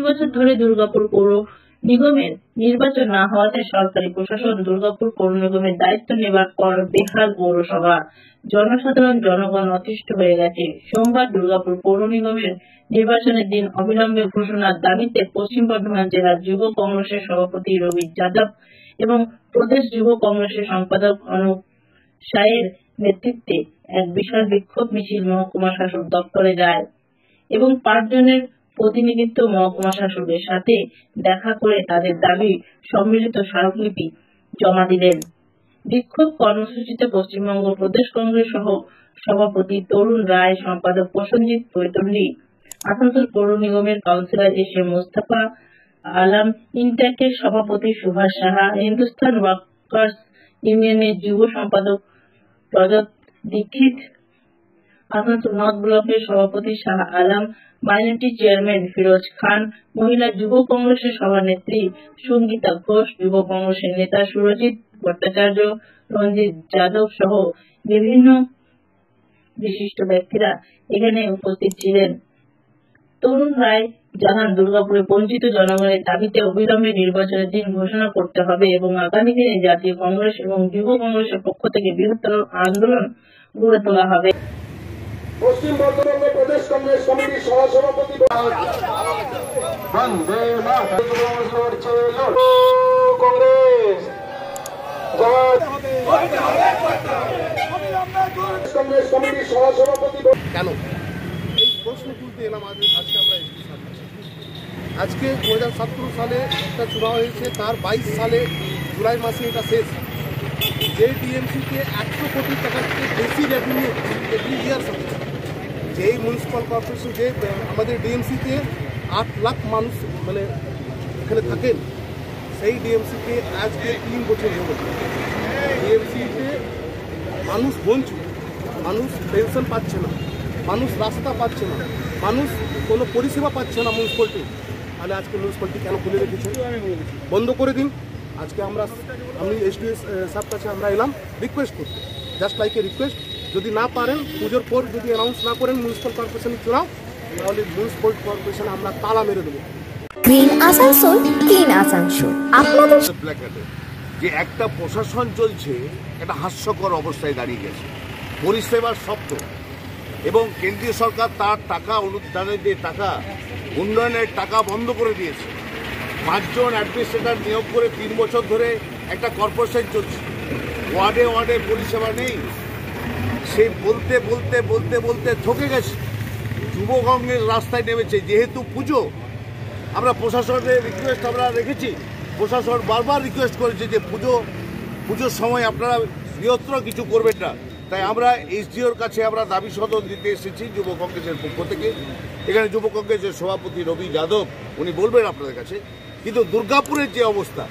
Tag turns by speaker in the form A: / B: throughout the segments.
A: বছর ধরে দুর্গাপুর পৌর নিগমের নির্বাচন না হওয়াতে সরকারি প্রশাসন দুর্গাপুর পৌর নিগমের দায়িত্ব নেবার পর বেহাল পৌরসভা, জনগণ অতিষ্ঠ হয়ে গেছে। সোমবার দুর্গাপুর পৌর নিগমের নির্বাচনের দিন অবিলম্বে ঘোষণার দাবিতে পশ্চিম বর্ধমান জেলা যুব কংগ্রেসের সভাপতি রবি যাদব এবং প্রদেশ যুব কংগ্রেসের সম্পাদক অনুপ সায়ের নেতৃত্বে এক বিশাল বিক্ষোভ মিছিল মহকুমা শাসক দপ্তরে যায় এবং 5 জনের প্রতিনিধিত্ব মহকুমা শাসকের সাথে দেখা করে তাদের দাবি সম্মিলিত স্মারকলিপি জমা দিলেন। বিক্ষোভ কর্মসূচিতে পশ্চিমবঙ্গ প্রদেশ কংগ্রেস সহ সভাপতি তরুণ রায়, সম্পাদক প্রসেনজিৎ পৈতন্ডি, আসানসোল পৌর নিগমের কাউন্সিলর এস.এম. মোস্তফা আলম, ইনট্যাকের সভাপতি সুভাষ সাহা, হিন্দুস্তান ওয়ার্কার্স ইউনিয়নের যুব সম্পাদক রজত দীক্ষিত, আসানসোল নর্থ ব্লকের সভাপতি শাহ আলম, মাইনরিটি চেয়ারম্যান ফিরোজ খান, মহিলা যুব কংগ্রেসের সভানেত্রী সঙ্গীতা ঘোষ, যুব কংগ্রেসের নেতা সুরজিৎ ভট্টাচার্য, রঞ্জিত যাদব সহ বিভিন্ন বিশিষ্ট ব্যক্তিরা এখানে উপস্থিত ছিলেন। তরুণ রায় জানান, দুর্গাপুরে বঞ্চিত জনগণের দাবিতে অবিলম্বে নির্বাচনের দিন ঘোষণা করতে হবে এবং আগামী দিনে জাতীয় কংগ্রেস এবং যুব কংগ্রেসের পক্ষ থেকে বৃহত্তর আন্দোলন গড়ে তোলা হবে।
B: পশ্চিম বর্ধমান প্রদেশ কংগ্রেস কমিটির সহসভাপতি কংগ্রেস কংগ্রেস কমিটির সহসভাপতি।
C: কেন এই প্রশ্ন তুলতে এলাম আজকে আমরা এসপি সাহেব কাছে। আজকে 2017 সালে একটা চূড়া হয়েছে, তার 22 সালে জুলাই মাসে এটা শেষ। যে ডিএমসিকে 100 কোটি টাকার থেকে বেশি রেভিনিউ এভরি ইয়ার হচ্ছে, যেই মিউনিসিপ্যাল কর্পোরেশন, যে আমাদের ডিএমসিতে 8 লাখ মানুষ মানে এখানে থাকেন, সেই ডিএমসিতে আজকে 3 বছর হয়ে গেছে। ডিএমসিতে মানুষ বঞ্চিত, মানুষ পেনশন পাচ্ছে না, মানুষ রাস্তা পাচ্ছে না, মানুষ কোনো পরিষেবা পাচ্ছে না মিউনিসিপ্যালিটি। তাহলে আজকে মিউনিসিপ্যালিটি কেন খুলে রেখেছে? বন্ধ করে দিন। আজকে আমি এসডিও সাহেব কাছে আমরা এলাম রিকোয়েস্ট করতে, জাস্ট লাইক এ রিকোয়েস্ট। যদি না পারেন, পুজোর পর যদি অ্যানাউন্স না করেন মিউনিসিপ্যাল কর্পোরেশনের চুনাও, তাহলে মিউনিসিপ্যাল কর্পোরেশনে আমরা তালা মেরে দেবো।
D: Green Asansol, clean Asansol. আপনাদের
E: যে একটা প্রশাসন চলছে, একটা হাস্যকর অবস্থায় দাঁড়িয়ে গেছে, পরিষেবার শব্দ, এবং কেন্দ্রীয় সরকার তার টাকা অনুদানের যে টাকা, উন্নয়নের টাকা বন্ধ করে দিয়েছে। 5 জন অ্যাডমিনিস্ট্রেটর নিয়োগ করে 3 বছর ধরে একটা কর্পোরেশন চলছে, ওয়ার্ডে ওয়ার্ডে পরিষেবা নেই। সে বলতে বলতে বলতে বলতে থকে গেছে। যুব কংগ্রেস রাস্তায় নেমেছে, যেহেতু পুজো। আমরা প্রশাসনের রিকোয়েস্ট আমরা রেখেছি, প্রশাসন বারবার রিকোয়েস্ট করেছে যে পুজোর সময় আপনারা বৃহত্তর কিছু করবেন না। তাই আমরা এসডিওর কাছে আমরা দাবি সদন দিতে এসেছি যুব কংগ্রেসের পক্ষ থেকে। এখানে যুব কংগ্রেসের সভাপতি রবি যাদব, উনি বলবেন আপনাদের কাছে। কিন্তু দুর্গাপুরের যে অবস্থা,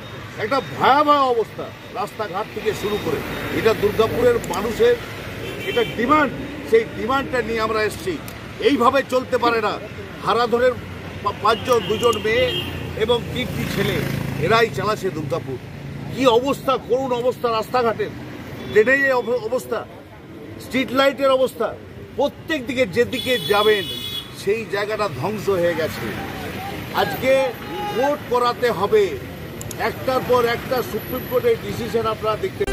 E: একটা ভয়াবহ অবস্থা, রাস্তাঘাট থেকে শুরু করে, এটা দুর্গাপুরের মানুষের এটা ডিমান্ড। সেই ডিমান্ডটা নিয়ে আমরা এসেছি। এইভাবে চলতে পারে না। হারাধনের 5 জন, 2 জন মেয়ে এবং 3টি ছেলে, এরাই চালাচ্ছে দুর্গাপুর। কি অবস্থা, করুণ অবস্থা রাস্তাঘাটের, ড্রেনেজের অবস্থা, স্ট্রিট লাইটের অবস্থা, প্রত্যেক দিকে যেদিকে যাবেন সেই জায়গাটা ধ্বংস হয়ে গেছে। আজকে ভোট করাতে হবে, একটার পর একটা সুপ্রিম কোর্টের ডিসিশন আপনারা দেখতে